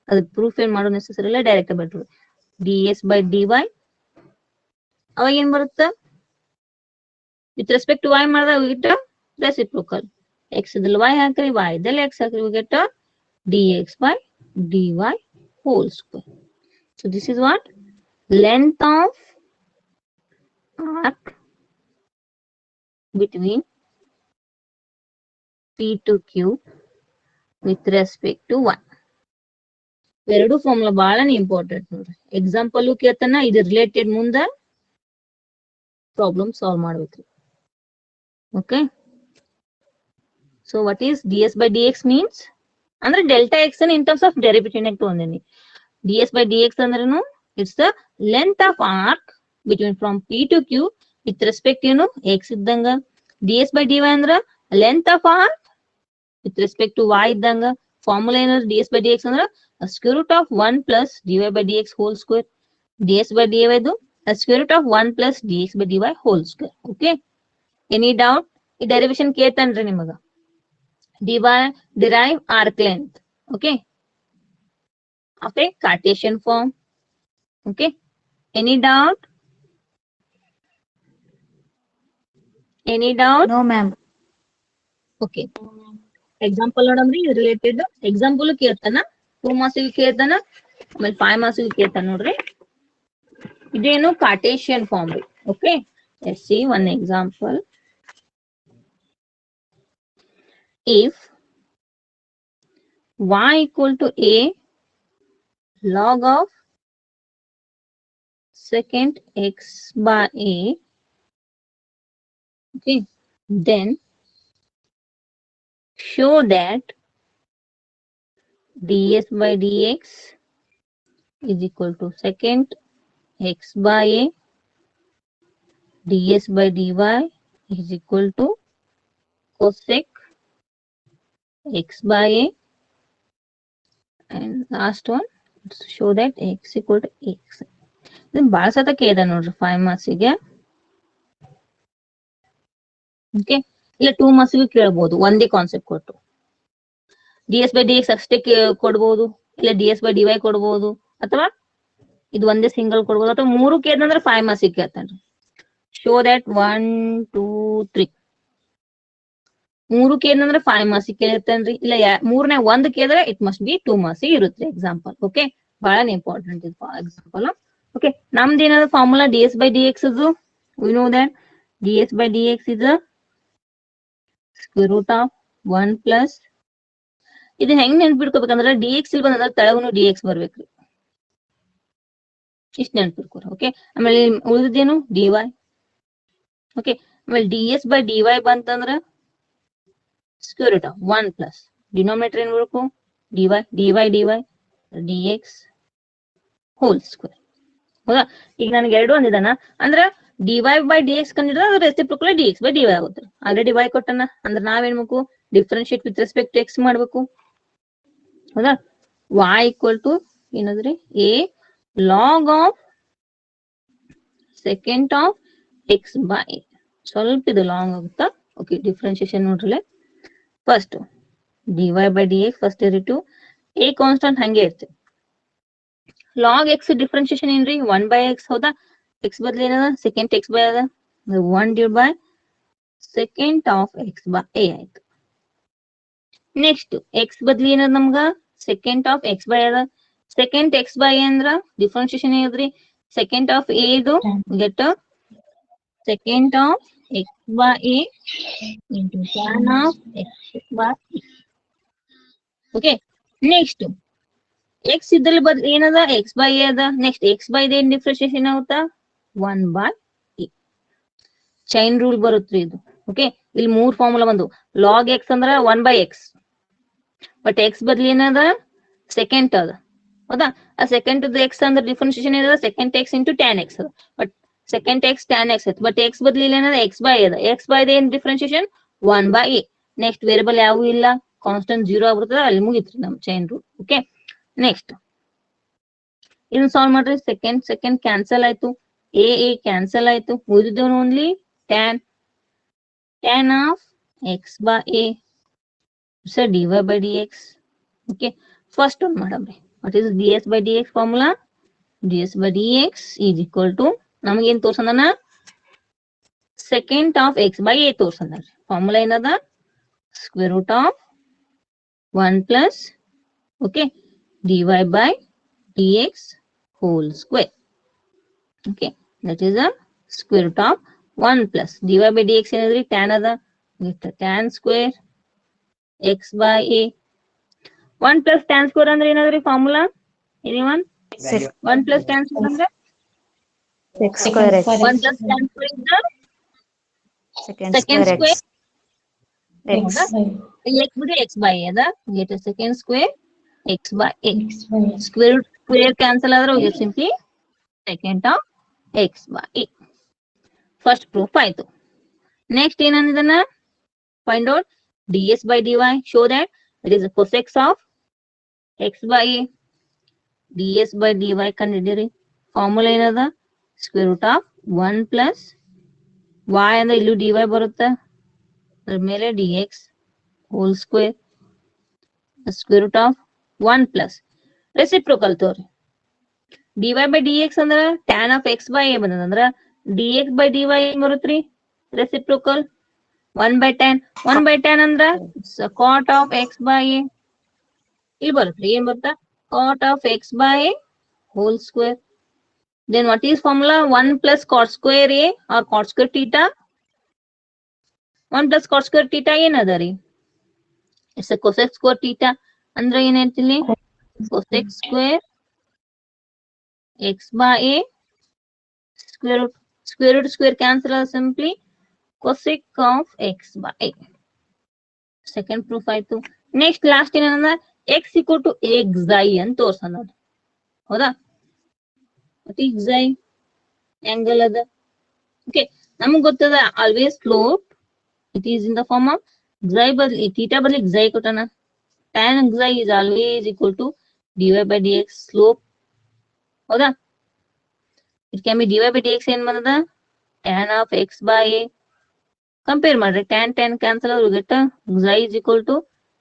A: ಅದು proof ಏನ್ ಮಾಡೋ necessary ಇಲ್ಲ, direct ಬರ್ತೀವಿ. ds by dy ಅವಾಗ ಏನ್ ಬರುತ್ತೆ? with respect to y ಮಾಡಿದಾಗ ಇಟ್ಟ ರೆಸಿಪ್ರೋಕಲ್. x ಇದ್ದಲ್ಲಿ y ಹಾಕ್ರಿ, y ಇದ್ದಲ್ಲಿ x ಹಾಕ್ರಿ, we get dx by dy whole square. So this is what? Length of arc between P to Q with respect to y. ಎರಡು formula ಬಹಳನೇ important ನೋಡ್ರಿ. Example ಕೇಳ್ತಾನ, ಇದು ರಿಲೇಟೆಡ್ ಮುಂದ ಪ್ರಾಬ್ಲಮ್ ಸಾಲ್ವ್ ಮಾಡ್ಬೇಕ್ರಿ. Okay, so what is ds by dx means? ಅಂದ್ರೆ delta X in terms of derivative ನೆಕ್ ತಗೊಂಡಿನಿ. ds by dx ಅಂದ್ರೇನು? It's the length of arc between from P to Q with respect ಏನು X ಇದ್ದಂಗ, ds by dy ಅಂದ್ರ length of arc with respect to y ಇದ್ದಂಗ. Formula ಏನಾದ್ರು ds by dx ಅಂದ್ರ square root of 1 plus dy by dx whole square. ds by dy ಇದು square root of 1 plus dx by dy whole square. Okay, any doubt? ಈ derivation ಕೇಳ್ತಾನ್ರಿ ನಿಮಗ. derive arc length, okay, of a Cartesian form. Okay, any doubt? Any doubt?
B: No, ma'am.
A: Okay, example ನೋಡಮ್ರಿ related. Example ಕೇಳ್ತಾನ, 2 marks ಗೆ ಕೇಳ್ತಾನ, ಆಮೇಲೆ 5 marks ಗೆ ಕೇಳ್ತಾನ ನೋಡ್ರಿ. ಇದೇನು ಕಾರ್ಟೇಶಿಯನ್ ಫಾರ್ಮ್ ರೀ. Okay, let's see one example. If y equal to a log of secant x by a, okay, then show that ds by dx is equal to secant x by a, ds by dy is equal to cosec x by a, and last one, show that x equal to x. ಇದನ್ನ ಬಾಳ ಸತ ಕೇಳ್ದ ನೋಡ್ರಿ 5 marks ಗೆ. Okay, ಇಲ್ಲ 2 marks ಗೆ ಕೇಳಬಹುದು, ಒಂದೇ ಕಾನ್ಸೆಪ್ಟ್ ಕೊಟ್ಟು. ds by dx ಅಷ್ಟೇ ಕೊಡ್ಬೋದು, ಇಲ್ಲ ds by dy ಕೊಡ್ಬೋದು, ಅಥವಾ ಇದು ಒಂದೇ ಸಿಂಗಲ್ ಕೊಡ್ಬೋದು, ಅಥವಾ 3 ಕೇಳ್ದಂದ್ರೆ 5 marks ಗೆ ಕೇಳ್ತಾನ್ರಿ. ಶೋ ದಟ್ 1 2 3 3 ಕೇಳಿದ್ರೆ 5 marks ಕೇಳಿರ್ತಾನ್ರಿ. ಇಲ್ಲ 3ನೇ 1 ಕೇಳಿದ್ರೆ ಇಟ್ ಮಸ್ಟ್ ಬಿ 2 marks ಇರುತ್ತೆ ಎಕ್ಸಾಂಪಲ್. ಓಕೆ, ಬಹಳ ಇಂಪಾರ್ಟೆಂಟ್ ಇದು ಎಕ್ಸಾಂಪಲ್. ಓಕೆ, ನಮ್ದು ಏನಾದ್ರು ಫಾರ್ಮುಲಾ ds by dx ಇದು, we know that ds by dx is a square root of 1 plus, ಇದು ಹೆಂಗ್ ನೆನ್ಪಿಡ್ಕೋಬೇಕಂದ್ರೆ dx ಇಲ್ಲಿ ಬಂದ್ರೆ ತೆಳಗುನು dx ಬರ್ಬೇಕ್ರಿ, ಇಷ್ಟ ನೆನ್ಪಿಡ್ಕೋರಿ. ಓಕೆ, ಆಮೇಲೆ ಉಳಿದೇನು dy. ಓಕೆ, ಆಮೇಲೆ ds by dy ಬಂತಂದ್ರ square root of 1 plus denominator ಏನ್ ಬರ್ಬೇಕು dy, dx ಹೋಲ್ ಸ್ಕ್ವೇರ್. ಹೌದಾ? ಈಗ ನನಗೆ 2 ಅಂದಿದಾನ ಅಂದ್ರ dy by dx ಕಂಡಿದ್ರೆ ಅದ್ರ ರೆಸಿಪ್ರೋಕಲ್ dx by dy ಆಗುತ್ತೆ. ಆಲ್ರೆಡಿ y ಕೊಟ್ಟನ ಅಂದ್ರೆ ನಾವೇನ್ ಮಾಡ್ಬೇಕು, differentiate with respect to x ಮಾಡ್ಬೇಕು. ಹೌದಾ? y ಈಕ್ವಲ್ ಟು ಏನಂದ್ರಿ a log of secant of x by a. ಸ್ವಲ್ಪ ಇದು ಲಾಂಗ್ ಆಗುತ್ತಾ. ಓಕೆ, ಡಿಫ್ರೆನ್ಶಿಯೇಷನ್ ನೋಡ್ರಲ್ಲ. First dy by dx first derivative, a constant ಹಂಗೆ ಇರ್ತದೆ. ಲಾಗ್ ಎಕ್ಸ್ ಡಿಫ್ರೆನ್ಶಿಯೇಷನ್ ಏನ್ರಿ 1 by x. ಹೌದಾ? x ಬದಲು ಏನದ ಸೆಕೆಂಟ್ x by ಅದ 1 divided by secant of x by a ಆಯ್ತು. ನೆಕ್ಸ್ಟ್ x ಬದಲು ಏನದ ನಮ್ಗ ಸೆಕೆಂಟ್ ಆಫ್ x by ಅದ. ಸೆಕೆಂಟ್ x by a ಅಂದ್ರ ಡಿಫ್ರೆನ್ಶಿಯೇಷನ್ ಏನದ್ರಿ ಸೆಕೆಂಟ್ ಆಫ್ a ಇದು get secant of x by a into tan of x by a. Okay, next x ಇದ್ರಲ್ಲಿ ಬದ್ ಏನದ x by a ಅದ. ನೆಕ್ಸ್ಟ್ x by ಏನ್ differentiation ಆಗುತ್ತಾ 1 by a. Chain rule ಬರುತ್ತ್ರಿ ಇದು. Okay, ಇಲ್ಲಿ 3 formula ಬಂದು. ಲಾಗ್ x ಅಂದ್ರ 1 by x, ಬಟ್ x ಬದ್ಲಿ ಏನದ ಸೆಕೆಂಟ್ ಅದ. ಹೌದಾ? ಆ ಸೆಕೆಂಟ್ x ಅಂದ್ರೆ ಡಿಫ್ರೆನ್ಶಿಯೇಷನ್ ಏನದ secant x into tan x ಅದ. But second x tan x ಐತಿ, ಬಟ್ x ಬದ್ಲಿ ಏನದ x by ಅದ. x by ಏನ್ differentiation 1 by a. Next variable ಯಾವು ಇಲ್ಲ, ಕಾನ್ಸ್ಟೆಂಟ್ 0 ಆಗ್ಬಿಡ್ತದ, ಅಲ್ಲಿ ಮುಗಿತ್ರಿ ನಮ್ ಚೈನ್ ರೂಲ್. ಓಕೆ, ನೆಕ್ಸ್ಟ್ ಇದನ್ನ ಸಾಲ್ವ್ ಮಾಡ್ರಿ. ಸೆಕೆಂಡ್ ಕ್ಯಾನ್ಸಲ್ ಆಯ್ತು, a ಕ್ಯಾನ್ಸಲ್ ಆಯ್ತು, ಉಳಿದಿದ್ದು only tan of x by a so dy by dx. Okay, first ಒಂದು ಮಾಡಮ್ರಿ. What is ds by dx formula? ds by dx is equal to ನಮಗೇನ್ ತೋರ್ಸಂದನ secant of x by a ತೋರ್ಸಂದ್ರಿ. Formula ಏನದ square root of 1 plus okay dy by dx whole square. Okay, that is a square root of 1 plus dy by dx ಏನದ್ರಿ tan ಅದ, tan square x by a. 1 plus tan square ಅಂದ್ರೆ ಏನದ್ರಿ formula? Anyone? 1 plus tan square ಅಂದ್ರೆ
B: Sec square x.
A: 1 plus tan square is the
B: Secant
A: secant
B: square
A: square.
B: x.
A: x ಬಿಡಿ x by a ಅದ, get a secant square x by a. Square cancel ಆದ್ರೆ ಹೋಗಿ simply secant of x by a. First proof ಆಯ್ತು. Next ಏನಂದಿದನ find out ds by dy, show that it is a cosec of x by a. ds by dy ಕಂಡಿದ್ದೀರಿ. Formula ಏನದ square root of 1 plus y ಅಂದ್ರೆ ಇಲ್ಲೂ dy ಬರುತ್ತೆ, ಅದ್ರ ಮೇಲೆ dx whole square square root of 1 plus reciprocal ತೋರಿ. dy by dx ಅಂದ್ರ tan of x by a ಬಂದದ, ಅಂದ್ರ dx by dy ಏನ್ ಬರುತ್ತ್ರಿ reciprocal 1 by tan. 1 by tan ಅಂದ್ರ cot of x by a ಇಲ್ಲಿ ಬರುತ್ತ್ರಿ. ಏನ್ ಬರುತ್ತಾ cot of x by a whole square. Then what is formula? 1 plus cot square a or cot square theta. 1 plus cot square theta ಏನದ ರೀ? It's a cosec square theta. ಅಂದ್ರೆ ಏನೈತಿಲ್ಲಿ cosec square x by a square root square cancel simply cosec of x by a. Second proof ಆಯ್ತು. Next last ಏನಂದ್ರ x equal to xi ಅಂತ ತೋರ್ಸೋಣ. ಹೌದಾ, ಮತ್ತೆ xi angle ಅದ. Okay, ನಮಗ್ ಗೊತ್ತದ always slope it is in the form of xi ಬದಲಿ theta ಬದಲಿ xi ಕೊಟ್ಟನ. tan xi is always equal to dy by dx slope. ಹೌದಾ, it can be dy by dx ಏನ್ ಬಂದದ tan of x by a. Compare ಮಾಡ್ರಿ, tan cancel ಆದ್ರೂ get xi is equal to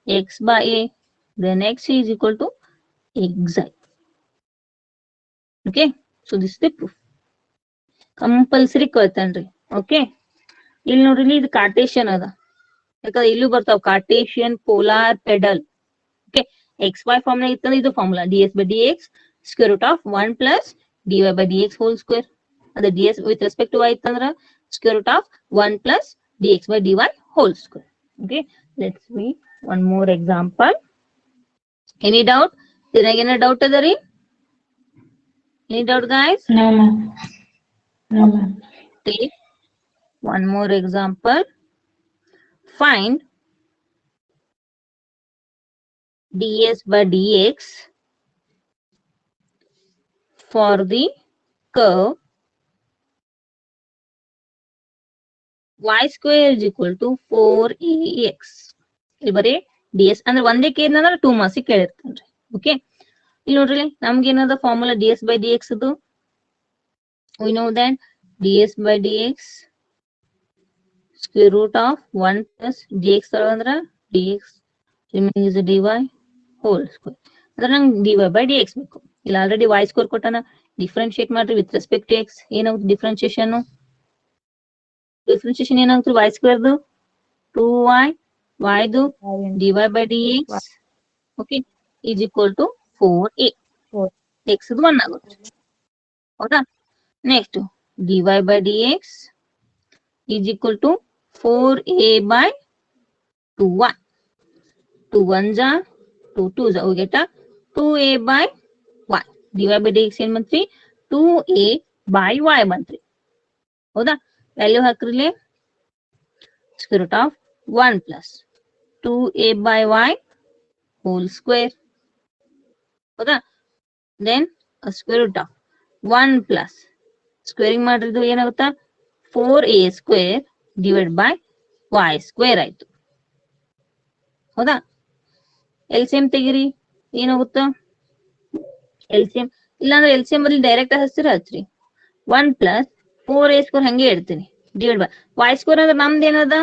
A: x by a, then x is equal to xi. Okay, so this is the proof. Compulsory ಕಳ್ತನ್ರಿ. Okay, ಇಲ್ಲಿ ನೋಡ್ರಿ ಇದು Cartesian ಅದ, ಯಾಕಂದ್ರೆ ಇಲ್ಲೂ ಬರ್ತಾವ Cartesian polar pedal. Okay, X Y formula ಇತ್ತಂದ್ರೆ ಇದು formula ds by dx square root of 1 plus dy by dx whole square. ಅದೇ ds with respect to y ಇತ್ತಂದ್ರ square root of 1 plus dx by dy whole square. Okay, let's see one more example. Any doubt? Any doubt adari? Any doubt, guys?
C: No, ma'am. No, ma'am.
A: Take one more example. Find ds by dx for the curve y square is equal to 4ax. ಇಲ್ಲಿ ಬರೀ ds ಅಂದ್ರೆ ಒಂದೇ K ಏನಂದ್ರೆ 2 marks ಕೇಳಿರ್ತಾನ್ರಿ. Okay, ಇಲ್ಲಿ ನೋಡ್ರಿ ನಮ್ಗೆ ಏನದ formula ds by dx ಅದು. we know that ds by dx square root of 1 plus dx ಅಂದ್ರೆ dx remaining is a dy whole square. ಅಂದ್ರೆ ನಂಗೆ dy by dx ಬೇಕು. ಇಲ್ಲಿ ಆಲ್ರೆಡಿ y ಸ್ಕ್ವೇರ್ ಕೊಟ್ಟಾನ, ಡಿಫ್ರೆನ್ಶಿಯೇಟ್ ಮಾಡ್ರಿ ವಿತ್ ರೆಸ್ಪೆಕ್ಟ್ ಟು x. ಏನಾಗುತ್ತೆ differentiation ಏನಾಗುತ್ತೆ y ಸ್ಕ್ವೇರ್ದು 2y, y ದು dy by dx okay is equal to 4a. x ಇದು 1 ಆಗುತ್ತೆ. ಹೌದಾ, next dy by dx is equal to 4a by 2y. 2 1s are 2 2s are. we get a 2a by y. dy by dx ಏನ್ ಬಂತ್ರಿ 2a by y ಬಂತ್ರಿ. ಹೌದಾ, value ಹಾಕ್ರಿಲೆ square root of 1 plus 2a by y whole square. ಹೌದಾ, then square root of 1 plus squaring ಮಾಡಿದ್ದು ಏನಾಗುತ್ತಾ 4a square divide by y square ಆಯ್ತು. ಹೌದಾ, LCM ತೆಗಿರಿ ಏನಾಗುತ್ತಾ ಎಲ್ಸಿಎಂ. ಇಲ್ಲಾಂದ್ರೆ ಎಲ್ಸಿಎಂ ಬದಲು ಡೈರೆಕ್ಟ್ ಹಚ್ಚ್ರಿ 1 ಪ್ಲಸ್ 4a ಸ್ಕ್ವೇರ್ ಹಂಗೆ ಇಡ್ತೀನಿ ಡಿವೈಡ್ ಬೈ y ಸ್ಕ್ವೇರ್ ಅಂದ್ರೆ ನಮ್ದು ಏನದ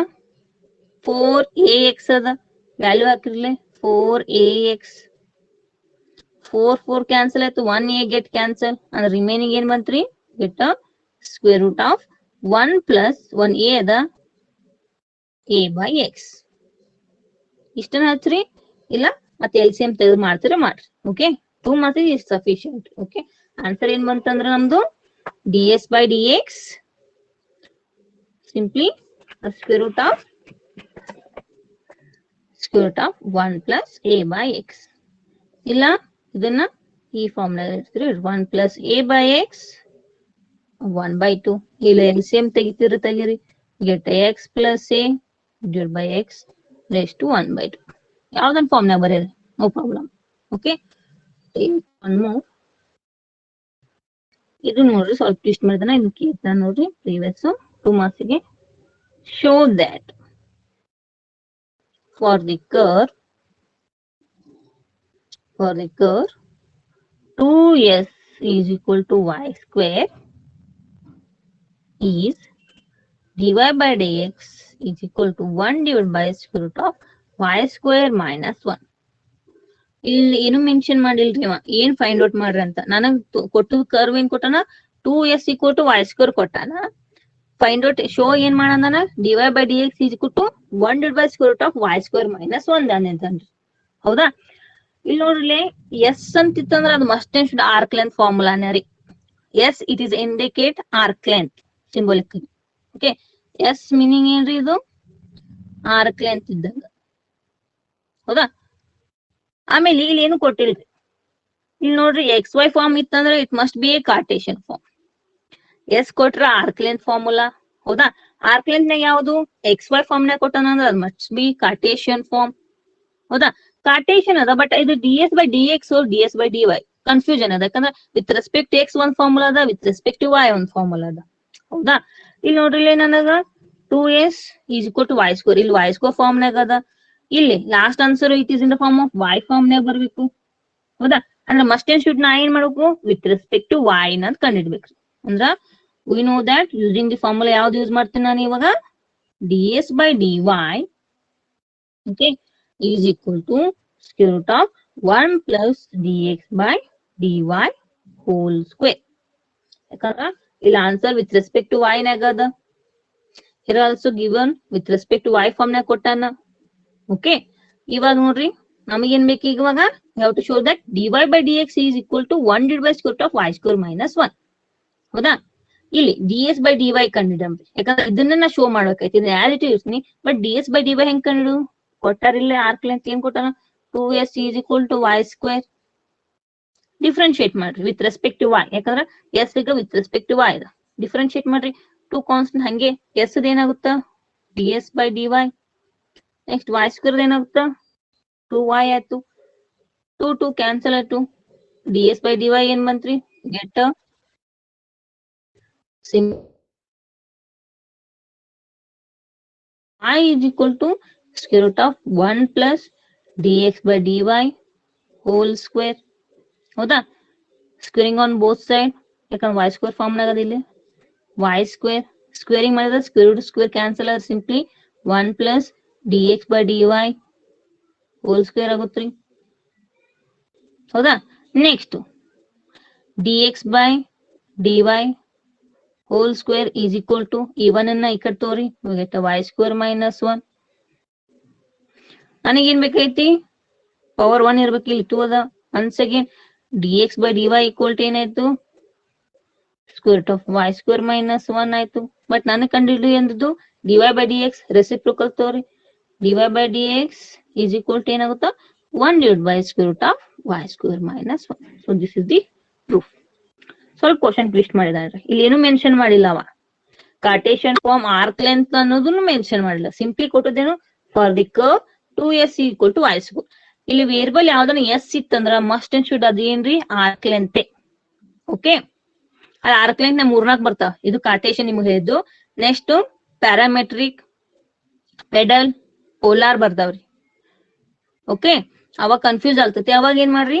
A: 4ax ಅದ. Value ಹಾಕಿರ್ಲಿ 4ax. 4 4 ಕ್ಯಾನ್ಸಲ್ ಆಯ್ತು, 1a ಗೆಟ್ ಕ್ಯಾನ್ಸಲ್ ಅಂದ್ರೆ ರಿಮೈನಿಂಗ್ ಏನ್ ಬಂತ್ರಿ get square root of 1 plus 1a ಅದ a by x. ಇಷ್ಟನ್ನ ಹಚ್ಚ್ರಿ, ಇಲ್ಲ ಮತ್ತೆ ಎಲ್ಸಿಎಂ ತೆಗೆದು ಮಾಡ್ತೀರಾ ಮಾಡ್ರಿ. ಓಕೆ, 2 ಮಾತ್ರ ಇಸ್ ಸಫಿಶಿಯಂಟ್. ಓಕೆ, ಆನ್ಸರ್ ಏನ್ ಬಂತಂದ್ರೆ ನಮ್ದು ds by dx simply square root of 1 plus a by x. ಇಲ್ಲ ಇದನ್ನ ಈ ಫಾರ್ಮುಲಾ ಇರ್ತೀರಿ 1 plus a by x 1 by 2. ಇಲ್ಲ ಎಲ್ಸಿಎಂ ತೆಗಿರಿ get x plus a divided by x raised to 1 by 2. ಯಾವ್ದನ್ ಫಾರ್ಮುಲಾ ಬರೀರಿ, no problem. Okay, one more. ಇದು ನೋಡ್ರಿ ಸ್ವಲ್ಪ ಟ್ವಿಸ್ಟ್ ಮಾಡಿದಾನ, ಇದು ಕೇಳ್ತಾನ ನೋಡ್ರಿ ಪ್ರೀವಿಯಸ್ 2 marks ಗೆ show that for the curve 2s is equal to y square is dy by dx is equal to 1 divided by square root of y square minus 1. ಇಲ್ಲಿ ಏನು ಮೆನ್ಷನ್ ಮಾಡಿಲ್ರಿ ಅವ ಏನ್ ಫೈಂಡ್ ಔಟ್ ಮಾಡ್ರಿ ಅಂತ. ನನಗ್ ಕೊಟ್ಟು ಕರ್ವ್ ಏನ್ ಕೊಟ್ಟಾನ 2s equal to y square ಕೊಟ್ಟಾನ. ಫೈಂಡ್ ಔಟ್ ಶೋ ಏನ್ ಮಾಡಂದಾನ dy by dx is equal to 1 divided by square root of y square minus 1 ಅಂತಂದ್ರಿ. ಹೌದಾ? ಇಲ್ಲಿ ನೋಡ್ರಿ ಎಸ್ ಅಂತಿತ್ತಂದ್ರ ಅದು must and should arc length ಫಾರ್ಮುಲಾನೇ ರೀ. S it is indicate arc length symbolic. Okay, S meaning ಏನ್ರಿ ಇದು ಆರ್ಕ್ ಲೆಂತ್ ಇದ್ದಂಗ. ಹೌದಾ? ಆಮೇಲೆ ಇಲ್ಲಿ ಏನು ಕೊಟ್ಟಿಲ್ರಿ. ಇಲ್ಲಿ ನೋಡ್ರಿ ಎಕ್ಸ್ ವೈ ಫಾರ್ಮ್ ಇತ್ತಂದ್ರೆ it must be a Cartesian form. S ಕೊಟ್ರ ಆರ್ಕ್ ಲೆಂತ್ ಫಾರ್ಮುಲಾ. ಹೌದಾ? ಆರ್ಕ್ ಲೆಂತ್ ನಾಗ ಯಾವುದು ಎಕ್ಸ್ ವೈ ಫಾರ್ಮ್ ನಾಗ ಕೊಟ್ಟಾನ ಅಂದ್ರೆ ಅದು ಮಸ್ಟ್ ಬಿ ಕಾರ್ಟೇಶನ್ ಫಾರ್ಮ್. ಹೌದಾ? ಕಾರ್ಟೇಶನ್ ಅದ, ಬಟ್ ಇದು d s by d x d s by d y confusion ಅದ. ಯಾಕಂದ್ರೆ ವಿತ್ ರೆಸ್ಪೆಕ್ಟ್ ಎಕ್ಸ್ ಒಂದ್ ಫಾರ್ಮುಲಾ ಅದ, ವಿತ್ ರೆಸ್ಪೆಕ್ಟ್ ಟು ವೈ ಒಂದ್ ಫಾರ್ಮುಲಾ ಅದ. ಹೌದಾ? ಇಲ್ಲಿ ನೋಡ್ರಿ ನನಗ 2s is equal to y square, ಇಲ್ಲಿ ವೈ ಸ್ಕ್ವೇರ್ ಫಾರ್ಮ್ ನಾಗ ಅದ. ಇಲ್ಲಿ last answer it is in the form of y form ನಾಗ ಬರ್ಬೇಕು. ಹೌದಾ? ಅಂದ್ರೆ ಮಸ್ಟ್ ಅಂಡ್ ಶುಡ್ ನಾ ಏನ್ ಮಾಡ್ಬೇಕು ವಿತ್ ರೆಸ್ಪೆಕ್ಟ್ ಟು ವೈ ಅಂತ ಕಂಡಿಡ್ಬೇಕ್ರಿ. ಅಂದ್ರ we know that using the formula ಯಾವ್ದು ಯೂಸ್ ಮಾಡ್ತೀನಿ ನಾನು ಇವಾಗ d s by d y okay is equal to square root of 1 plus dx by dy whole square. ಯಾಕಂದ್ರ ಇಲ್ಲಿ answer with respect to y ನಾಗ ಅದ. here also given with respect to y form ನಾಗ ಕೊಟ್ಟಾನ. Okay, ಇವಾಗ ನೋಡ್ರಿ ನಮಗೇನ್ ಬೇಕು ಇವಾಗ how to show that dy by dx is equal to 1 divided by square root of y square minus 1. ಹೌದಾ? ಇಲ್ಲಿ ds by dy ಕಂಡಿಡಂಬ್ರಿ. ಯಾಕಂದ್ರೆ ಇದನ್ನ ನಾ ಶೋ ಮಾಡ್ಬೇಕಾಯ್ತು, ಇದು ಯಾಸ್ ಇಟ್ ಯೂಸ್ನಿ. ಬಟ್ ds by dy ಹೆಂಗ್ ಕಂಡಿಡು ಕೊಟ್ಟಾರಿಲ್ಲ ಆರ್ಕ್ ಲೆಂತ್ ಏನ್ ಕೊಟ್ಟಾನ 2s is equal to y square. Differentiate ಮಾಡ್ರಿ ವಿತ್ ರೆಸ್ಪೆಕ್ಟ್ ಟು y. ಯಾಕಂದ್ರೆ s ಈಗ ವಿತ್ ರೆಸ್ಪೆಕ್ಟ್ ಟು y ಅದ. ಡಿಫ್ರೆನ್ಶಿಯೇಟ್ ಮಾಡ್ರಿ 2 ಕಾನ್ಸ್ಟೆಂಟ್ ಹಂಗೆ s ಏನಾಗುತ್ತಾ ds by dy. Next y square ಏನಾಗುತ್ತಾ 2y ಆಯ್ತು. 2 ಕ್ಯಾನ್ಸಲ್ ಆಯ್ತು. ds by dy ಏನ್ ಬಂತ್ರಿ get y is equal to square root of 1 plus dx by dy whole square. ಹೌದಾ? Squaring on both side. ಯಾಕಂದ್ರೆ y square form ನಾಗ ಇಲ್ಲಿ y square squaring ಮಾಡಿದ್ರೆ ಸ್ಕ್ವೇರ್ ರೂಟ್ ಸ್ಕ್ವೇರ್ ಕ್ಯಾನ್ಸಲ್ ಆದ್ರೆ simply 1 plus dx by dy whole square ಆಗುತ್ತ್ರಿ. ಹೌದಾ? Next dx by dy whole square is equal to ಈ one ಅನ್ನ ಈ ಕಡೆ ತೋರಿ y ಸ್ಕ್ವೇರ್ ಮೈನಸ್ 1. ನನಗೇನ್ ಬೇಕೈತಿ ಪವರ್ 1 ಇರ್ಬೇಕು, ಇಲ್ಲಿ 2 ಅದ. Once again dx by dy equal to ಏನಾಯ್ತು square root of y square minus 1 ಆಯ್ತು. ಬಟ್ ನನಗೆ ಕಂಡಿಡ್ದು ಎಂದದ್ದು dy by dx ರೆಸಿಪ್ರೋಕಲ್ ತೋರಿ dy by dx is equal to ಏನಾಗುತ್ತಾ 1 divided by square root of y square minus 1. So this is the proof. ಸ್ವಲ್ಪ question twist ಮಾಡಿದಾರೆ. ಇಲ್ಲಿ ಏನು ಮೆನ್ಷನ್ ಮಾಡಿಲ್ಲ ಅವ. ಕಾರ್ಟೇಶನ್ ಫಾರ್ಮ್ ಆರ್ಕ್ ಲೆಂತ್ ಅನ್ನೋದನ್ನು ಮೆನ್ಷನ್ ಮಾಡಿಲ್ಲ. ಸಿಂಪ್ಲಿ ಕೊಟ್ಟದೇನು for the curve 2s equal to y square. ಇಲ್ಲಿ ವೇರಿಯಬಲ್ ಯಾವ್ದನ್ನ ಎಸ್ ಇತ್ತಂದ್ರ ಮಸ್ಟ್ ಅಂಡ್ ಶುಡ್ ಅದೇನ್ರಿ ಆರ್ಕ್ ಲೆಂತ್. ಓಕೆ, ಅದು ಆರ್ಕ್ ಲೆಂತ್ ನ 3-4 ಬರ್ತಾವ. ಇದು ಕಾರ್ಟೇಶನ್ ನಿಮ್ಗೆ ಹೇಳಿದ್ದು. ನೆಕ್ಸ್ಟ್ ಪ್ಯಾರಾಮೆಟ್ರಿಕ್, ಪೆಡಲ್, ಪೋಲಾರ್ ಬರ್ತಾವ್ರಿ. ಓಕೆ, ಅವಾಗ ಕನ್ಫ್ಯೂಸ್ ಆಗ್ತೈತಿ. ಅವಾಗ ಏನ್ ಮಾಡ್ರಿ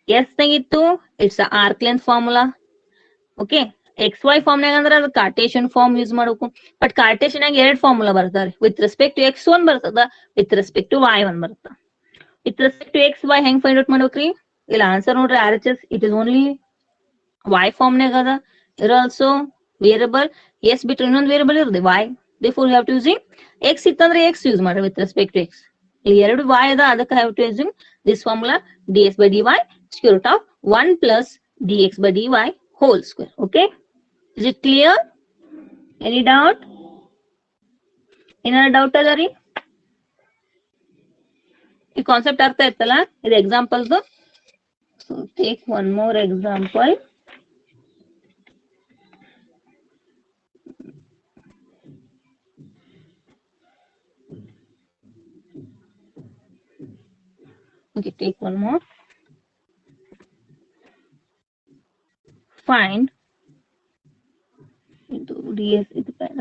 A: S ನಾಗಿತ್ತು it's arc length formula. Okay, X Y form ನಾಗ ಅಂದ್ರೆ ಅದು ಕಾರ್ಟೇಶನ್ ಫಾರ್ಮ್ ಯೂಸ್ ಮಾಡಬೇಕು. ಬಟ್ ಕಾರ್ಟೇಶನ್ ಆಗ 2 ಫಾರ್ಮುಲಾ ಬರ್ತಾವ್ರಿ. ವಿತ್ ರೆಸ್ಪೆಕ್ಟ್ ಟು ಎಕ್ಸ್ 1 ಬರ್ತದ, ವಿತ್ ರೆಸ್ಪೆಕ್ಟ್ ಟು ವೈ 1 ಬರುತ್ತ. With respect to X Y ಹೆಂಗ್ ಫೈಂಡ್ ಔಟ್ ಮಾಡ್ಬೇಕ್ರಿ? ಇಲ್ಲ ಆನ್ಸರ್ ನೋಡ್ರಿ R H S it is only Y form ನಾಗ ಅದ. ಇರ್ ಆಲ್ಸೋ ವೇರಿಯಬಲ್ ಎಸ್ ಬಿಟ್ರೆ ಇನ್ನೊಂದು ವೇರಿಯಬಲ್ ಇರುತ್ತೆ y. therefore you have to using x ಇತ್ತಂದ್ರೆ ಎಕ್ಸ್ ಯೂಸ್ ಮಾಡ್ರಿ ವಿತ್ ರೆಸ್ಪೆಕ್ಟ್ ಟು ಎಕ್ಸ್. ಇಲ್ಲಿ 2 ವೈ ಅದ, ಅದಕ್ಕೆ have to using this formula ds by dy square root of 1 plus dx by dy whole square. Okay, is it clear? Any doubt? ಏನಾರ doubt ಅದ ರೀ? ಈ concept ಅರ್ಥ ಆಯ್ತಲ್ಲ? ಇದು ಎಕ್ಸಾಂಪಲ್ದು. So take one more example. Okay, take one more. Find into ds ಇದು ಬೇಡ.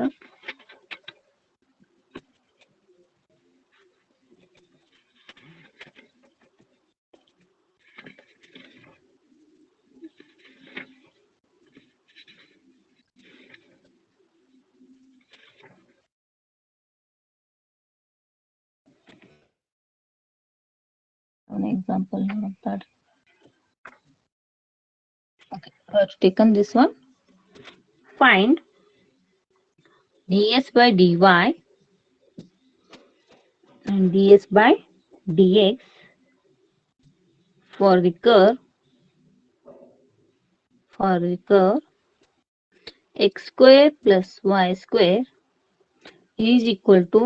A: An example of that. Okay, I have taken this one. Find ds by dy and ds by dx for the curve x square plus y square is equal to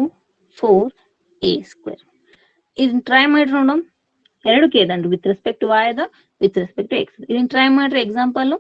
A: 4a square. ಇದನ್ನ try ಮಾಡಿ ನೋಡೋಣ. ಎರಡು ಕೇದಂಡು with respect to y ಅದ with respect to X. ಇದನ್ನ try ಮಾಡ್ರಿ example.